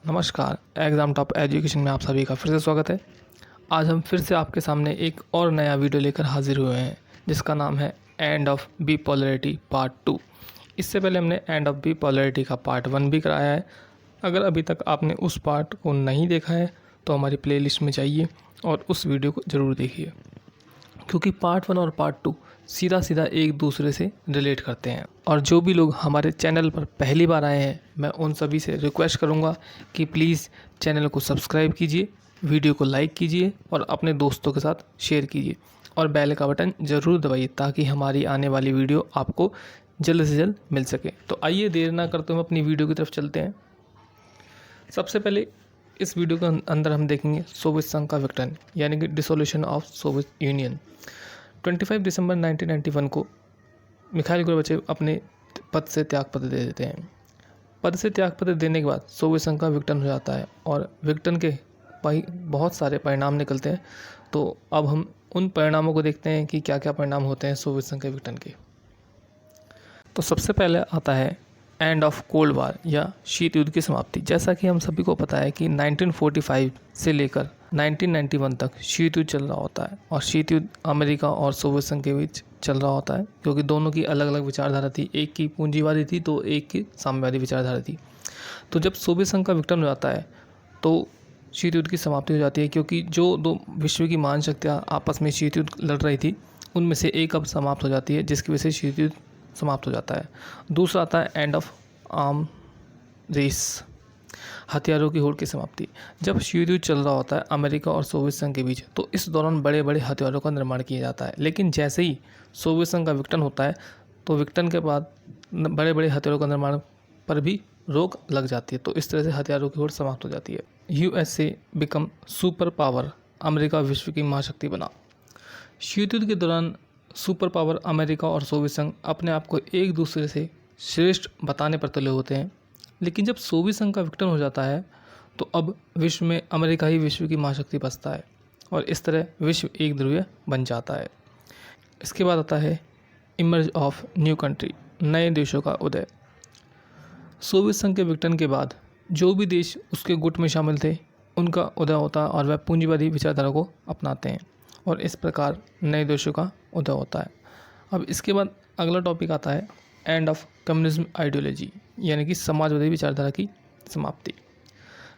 नमस्कार। Exam top education में आप सभी का फिर से स्वागत है। आज हम फिर से आपके सामने एक और नया वीडियो लेकर हाजिर हुए हैं जिसका नाम है end of bipolarity part 2। इससे पहले हमने एंड ऑफ बी पोलैरिटी का पार्ट 1 भी कराया है। अगर अभी तक आपने उस पार्ट को नहीं देखा है तो हमारी प्लेलिस्ट में जाइए और उस वीडियो को ज़रूर देखिए, क्योंकि पार्ट 1 और पार्ट 2 सीधा सीधा एक दूसरे से रिलेट करते हैं। और जो भी लोग हमारे चैनल पर पहली बार आए हैं, मैं उन सभी से रिक्वेस्ट करूंगा कि प्लीज़ चैनल को सब्सक्राइब कीजिए, वीडियो को लाइक कीजिए और अपने दोस्तों के साथ शेयर कीजिए और बेल का बटन ज़रूर दबाइए ताकि हमारी आने वाली वीडियो आपको जल्द से जल्द मिल सके। तो आइए देर ना करते हुए अपनी वीडियो की तरफ चलते हैं। सबसे पहले इस वीडियो के अंदर हम देखेंगे सोवियत संघ का विघटन यानी कि डिसोल्यूशन ऑफ सोवियत यूनियन। 25 दिसंबर 1991 को मिखाइल गोर्बाचेव अपने पद से त्यागपत्र दे देते हैं। पद से त्यागपत्र देने के बाद सोवियत संघ का विघटन हो जाता है और विघटन के बहुत सारे परिणाम निकलते हैं। तो अब हम उन परिणामों को देखते हैं कि क्या क्या परिणाम होते हैं सोवियत संघ के विघटन के। तो सबसे पहले आता है एंड ऑफ कोल्ड वार या शीत युद्ध की समाप्ति। जैसा कि हम सभी को पता है कि 1945 से लेकर 1991 तक शीत युद्ध चल रहा होता है और शीत युद्ध अमेरिका और सोवियत संघ के बीच चल रहा होता है, क्योंकि दोनों की अलग अलग विचारधारा थी। एक की पूंजीवादी थी तो एक की साम्यवादी विचारधारा थी। तो जब सोवियत संघ का विघटन हो जाता है तो शीत युद्ध की समाप्ति हो जाती है, क्योंकि जो दो विश्व की महान शक्तियाँ आपस में शीत युद्ध लड़ रही थी उनमें से एक अब समाप्त हो जाती है, जिसकी वजह से शीत युद्ध समाप्त हो जाता है। दूसरा आता है एंड ऑफ आर्म रेस, हथियारों की होड़ की समाप्ति। जब शीत युद्ध चल रहा होता है अमेरिका और सोवियत संघ के बीच, तो इस दौरान बड़े बड़े हथियारों का निर्माण किया जाता है। लेकिन जैसे ही सोवियत संघ का विघटन होता है तो विघटन के बाद बड़े बड़े हथियारों का निर्माण पर भी रोक लग जाती है। तो इस तरह से हथियारों की होड़ समाप्त हो जाती है। USA become super power, America विश्व की महाशक्ति बना। शीत युद्ध के दौरान सुपर पावर अमेरिका और सोवियत संघ अपने आप को एक दूसरे से श्रेष्ठ बताने पर तुले होते हैं। लेकिन जब सोवियत संघ का विघटन हो जाता है तो अब विश्व में अमेरिका ही विश्व की महाशक्ति बसता है और इस तरह विश्व एक ध्रुवीय बन जाता है। इसके बाद आता है इमर्ज ऑफ न्यू कंट्री, नए देशों का उदय। सोवियत संघ के विघटन के बाद जो भी देश उसके गुट में शामिल थे उनका उदय होता है और वह पूंजीवादी विचारधारा को अपनाते हैं और इस प्रकार नए देशों का उदय होता है। अब इसके बाद अगला टॉपिक आता है एंड ऑफ कम्युनिज्म आइडियोलॉजी यानी कि समाजवादी विचारधारा की समाप्ति।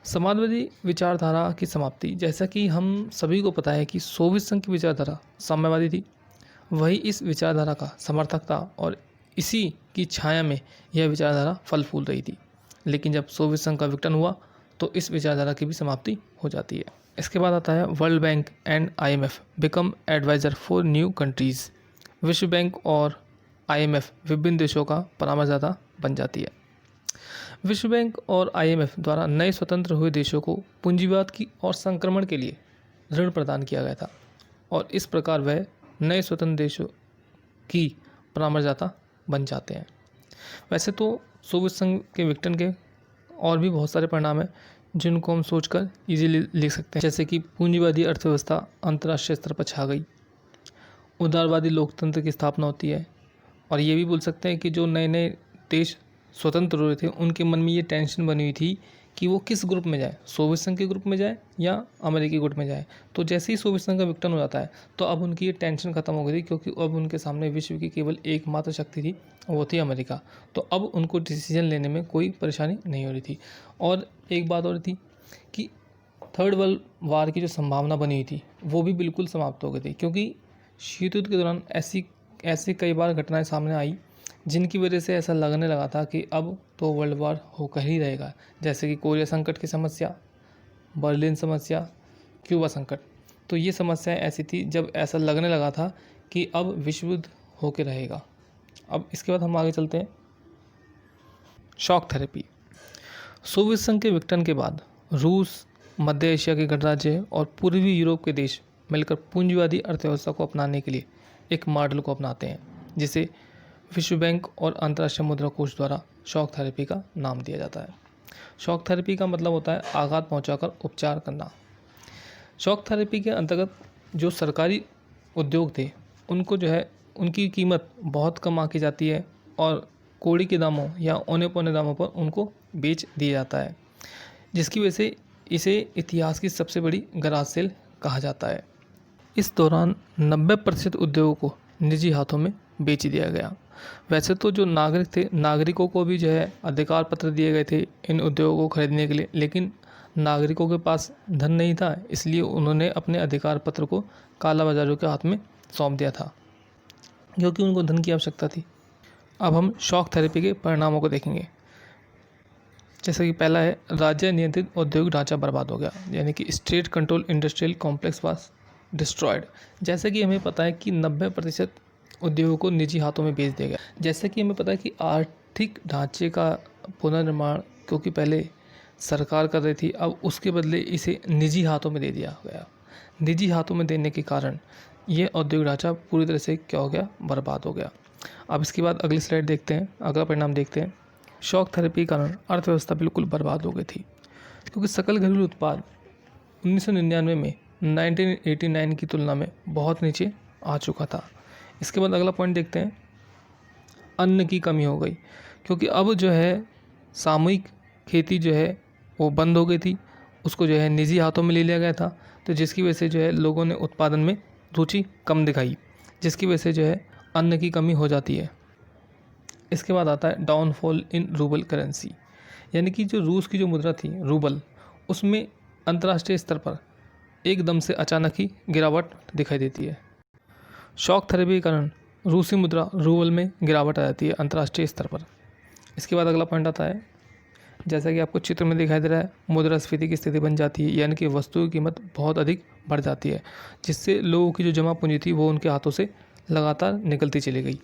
समाजवादी विचारधारा की समाप्ति, जैसा कि हम सभी को पता है कि सोवियत संघ की विचारधारा साम्यवादी थी, वही इस विचारधारा का समर्थक था और इसी की छाया में यह विचारधारा फल फूल रही थी। लेकिन जब सोवियत संघ का विघटन हुआ तो इस विचारधारा की भी समाप्ति हो जाती है। इसके बाद आता है World Bank and IMF become advisor for new countries. विश्व बैंक और आईएमएफ विभिन्न देशों का परामर्शदाता बन जाती है। विश्व बैंक और आईएमएफ द्वारा नए स्वतंत्र हुए देशों को पूंजीवाद की और संक्रमण के लिए ऋण प्रदान किया गया था और इस प्रकार वह नए स्वतंत्र देशों की परामर्शदाता बन जाते हैं। वैसे तो सोवियत संघ के विघटन के और भी बहुत सारे परिणाम हैं जिनको हम सोचकर इजीली लिख सकते हैं, जैसे कि पूंजीवादी अर्थव्यवस्था अंतर्राष्ट्रीय स्तर पर छा गई, उदारवादी लोकतंत्र की स्थापना होती है और ये भी बोल सकते हैं कि जो नए नए देश स्वतंत्र हुए थे उनके मन में ये टेंशन बनी हुई थी कि वो किस ग्रुप में जाए, सोवियत संघ के ग्रुप में जाए या अमेरिकी ग्रुप में जाए। तो जैसे ही सोवियत संघ का विघटन हो जाता है तो अब उनकी ये टेंशन खत्म हो गई थी, क्योंकि अब उनके सामने विश्व की केवल एकमात्र शक्ति थी, वो थी अमेरिका। तो अब उनको डिसीजन लेने में कोई परेशानी नहीं हो रही थी। और एक बात और थी कि थर्ड वर्ल्ड वार की जो संभावना बनी हुई थी वो भी बिल्कुल समाप्त हो गई थी, क्योंकि शीत युद्ध के दौरान ऐसी कई बार घटनाएं सामने आई जिनकी वजह से ऐसा लगने लगा था कि अब तो वर्ल्ड वार होकर ही रहेगा, जैसे कि कोरिया संकट की समस्या, बर्लिन समस्या, क्यूबा संकट। तो ये समस्याएं ऐसी थी जब ऐसा लगने लगा था कि अब विश्व युद्ध होकर रहेगा। अब इसके बाद हम आगे चलते हैं। Shock therapy. सोवियत संघ के विघटन के बाद रूस, मध्य एशिया के गणराज्य और पूर्वी यूरोप के देश मिलकर पूंजीवादी अर्थव्यवस्था को अपनाने के लिए एक मॉडल को अपनाते हैं, जिसे विश्व बैंक और अंतर्राष्ट्रीय मुद्रा कोष द्वारा शॉक थेरेपी का नाम दिया जाता है। शॉक थेरेपी का मतलब होता है आघात पहुंचाकर उपचार करना। शॉक थेरेपी के अंतर्गत जो सरकारी उद्योग थे उनको जो है उनकी कीमत बहुत कम आंकी जाती है और कौड़ी के दामों या औने पौने दामों पर उनको बेच दिया जाता है। जिसकी वजह से इसे इतिहास की सबसे बड़ी गराज सेल कहा जाता है। इस दौरान 90% उद्योगों को निजी हाथों में बेच दिया गया। वैसे तो जो नागरिक थे, नागरिकों को भी जो है अधिकार पत्र दिए गए थे इन उद्योगों को खरीदने के लिए, लेकिन नागरिकों के पास धन नहीं था, इसलिए उन्होंने अपने अधिकार पत्र को काला बाजारियों के हाथ में सौंप दिया था, क्योंकि उनको धन की आवश्यकता थी। अब हम शॉक थेरेपी के परिणामों को देखेंगे। जैसा कि पहला है, राज्य नियंत्रित औद्योगिक ढांचा बर्बाद हो गया, यानी कि state control industrial complex was destroyed. जैसे कि हमें पता है कि 90% उद्योगों को निजी हाथों में बेच दिया गया। जैसे कि हमें पता है कि आर्थिक ढांचे का पुनर्निर्माण क्योंकि पहले सरकार कर रही थी, अब उसके बदले इसे निजी हाथों में दे दिया गया। निजी हाथों में देने के कारण ये औद्योगिक ढांचा पूरी तरह से क्या हो गया, बर्बाद हो गया। अब इसके बाद अगली स्लाइड देखते हैं, अगला परिणाम देखते हैं। शॉक थेरेपी के कारण अर्थव्यवस्था बिल्कुल बर्बाद हो गई थी, क्योंकि सकल घरेलू उत्पाद 1999 में 1989 की तुलना में बहुत नीचे आ चुका था। इसके बाद अगला पॉइंट देखते हैं, अन्न की कमी हो गई, क्योंकि अब जो है सामूहिक खेती जो है वो बंद हो गई थी, उसको जो है निजी हाथों में ले लिया गया था, तो जिसकी वजह से जो है लोगों ने उत्पादन में रुचि कम दिखाई, जिसकी वजह से जो है अन्न की कमी हो जाती है। इसके बाद आता है डाउनफॉल इन रूबल करेंसी, यानी कि जो रूस की जो मुद्रा थी रूबल, उसमें अंतर्राष्ट्रीय स्तर पर एकदम से अचानक ही गिरावट दिखाई देती है। शॉक थेरेपी के कारण रूसी मुद्रा रूबल में गिरावट आ जाती है अंतर्राष्ट्रीय स्तर पर। इसके बाद अगला पॉइंट आता है, जैसा कि आपको चित्र में दिखाई दे रहा है, मुद्रास्फीति की स्थिति बन जाती है, यानी कि वस्तु की कीमत बहुत अधिक बढ़ जाती है, जिससे लोगों की जो जमा पूंजी थी वो उनके हाथों से लगातार निकलती चली गई।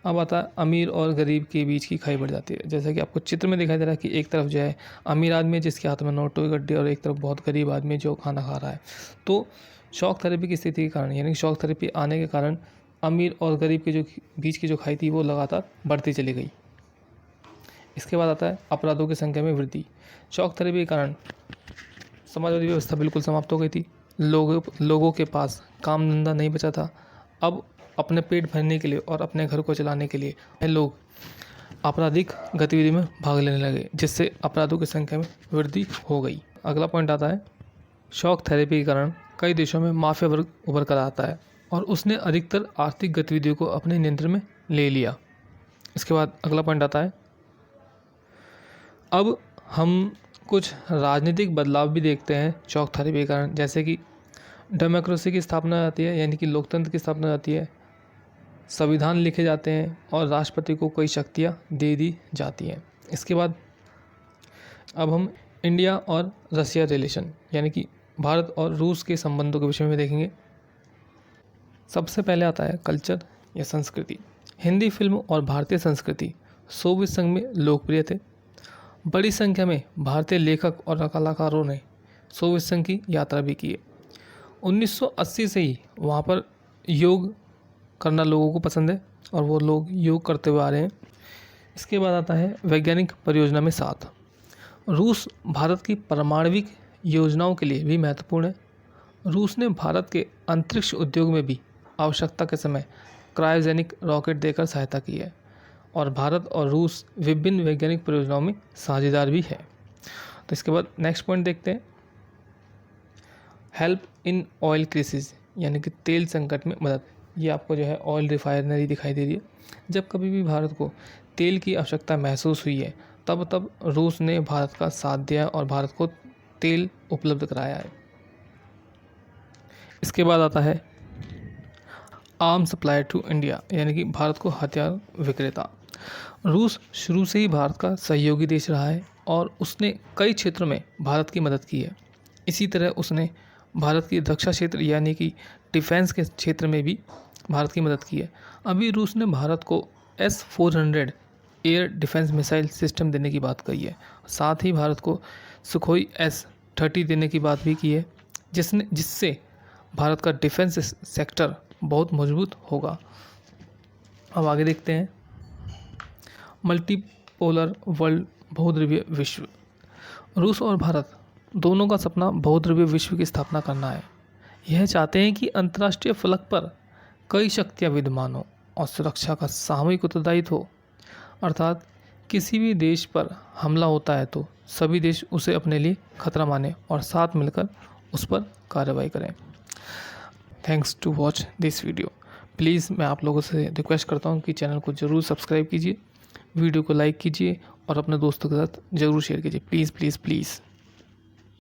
अब आता है अमीर और गरीब के बीच की खाई बढ़ जाती है। जैसा कि आपको चित्र में दिखाई दे रहा है कि एक तरफ जो है अमीर आदमी है जिसके हाथ में नोटों की गड्डी, और एक तरफ बहुत गरीब आदमी जो खाना खा रहा है। तो शॉक थेरेपी की स्थिति के कारण, यानी शॉक थेरेपी आने के कारण अमीर और गरीब के जो बीच की जो खाई थी वो लगातार बढ़ती चली गई। इसके बाद आता है अपराधों की संख्या में वृद्धि। शॉक थेरेपी के कारण समाजवादी व्यवस्था बिल्कुल समाप्त हो गई थी। लोगों के पास काम धंधा नहीं बचा था। अब अपने पेट भरने के लिए और अपने घर को चलाने के लिए लोग आपराधिक गतिविधि में भाग लेने लगे, जिससे अपराधों की संख्या में वृद्धि हो गई। अगला पॉइंट आता है, शॉक थेरेपी के कारण कई देशों में माफिया वर्ग उभर कर आता है और उसने अधिकतर आर्थिक गतिविधियों को अपने नियंत्रण में ले लिया। इसके बाद अगला पॉइंट आता है, अब हम कुछ राजनीतिक बदलाव भी देखते हैं शॉक थेरेपी के कारण, जैसे कि डेमोक्रेसी की स्थापना हो जाती है, यानी कि लोकतंत्र की स्थापना हो जाती है, संविधान लिखे जाते हैं और राष्ट्रपति को कई शक्तियाँ दे दी जाती हैं। इसके बाद अब हम इंडिया और रशिया रिलेशन, यानी कि भारत और रूस के संबंधों के विषय में देखेंगे। सबसे पहले आता है कल्चर या संस्कृति। हिंदी फिल्म और भारतीय संस्कृति सोवियत संघ में लोकप्रिय थे। बड़ी संख्या में भारतीय लेखक और कलाकारों ने सोवियत संघ की यात्रा भी की है। 1980 से ही वहाँ पर योग करना लोगों को पसंद है और वो लोग योग करते हुए आ रहे हैं। इसके बाद आता है वैज्ञानिक परियोजना में साथ। रूस भारत की परमाणविक योजनाओं के लिए भी महत्वपूर्ण है। रूस ने भारत के अंतरिक्ष उद्योग में भी आवश्यकता के समय क्रायोजेनिक रॉकेट देकर सहायता की है और भारत और रूस विभिन्न वैज्ञानिक परियोजनाओं में साझेदार भी है। तो इसके बाद नेक्स्ट पॉइंट देखते हैं, हेल्प इन ऑयल क्राइसिस, यानी कि तेल संकट में मदद। ये आपको जो है ऑयल रिफाइनरी दिखाई दे रही है। जब कभी भी भारत को तेल की आवश्यकता महसूस हुई है तब रूस ने भारत का साथ दिया और भारत को तेल उपलब्ध कराया है। इसके बाद आता है आर्म सप्लाई टू इंडिया, यानी कि भारत को हथियार विक्रेता। रूस शुरू से ही भारत का सहयोगी देश रहा है और उसने कई क्षेत्रों में भारत की मदद की है। इसी तरह उसने भारत की रक्षा क्षेत्र यानी कि डिफेंस के क्षेत्र में भी भारत की मदद की है। अभी रूस ने भारत को S-400 air defence missile system देने की बात कही है। साथ ही भारत को सुखोई S-30 देने की बात भी की है, जिससे भारत का डिफेंस सेक्टर बहुत मजबूत होगा। अब आगे देखते हैं, मल्टीपोलर वर्ल्ड, बहुध्रुवीय विश्व। रूस और भारत दोनों का सपना बहुध्रुवीय विश्व की स्थापना करना है। यह चाहते हैं कि अंतर्राष्ट्रीय फलक पर कई शक्तियां विद्यमान हो और सुरक्षा का सामूहिक उत्तरदायित्व हो, अर्थात किसी भी देश पर हमला होता है तो सभी देश उसे अपने लिए खतरा माने और साथ मिलकर उस पर कार्रवाई करें। Thanks to watch this video. Please मैं आप लोगों से रिक्वेस्ट करता हूँ कि चैनल को ज़रूर सब्सक्राइब कीजिए, वीडियो को लाइक कीजिए और अपने दोस्तों के साथ ज़रूर शेयर कीजिए। Please please please.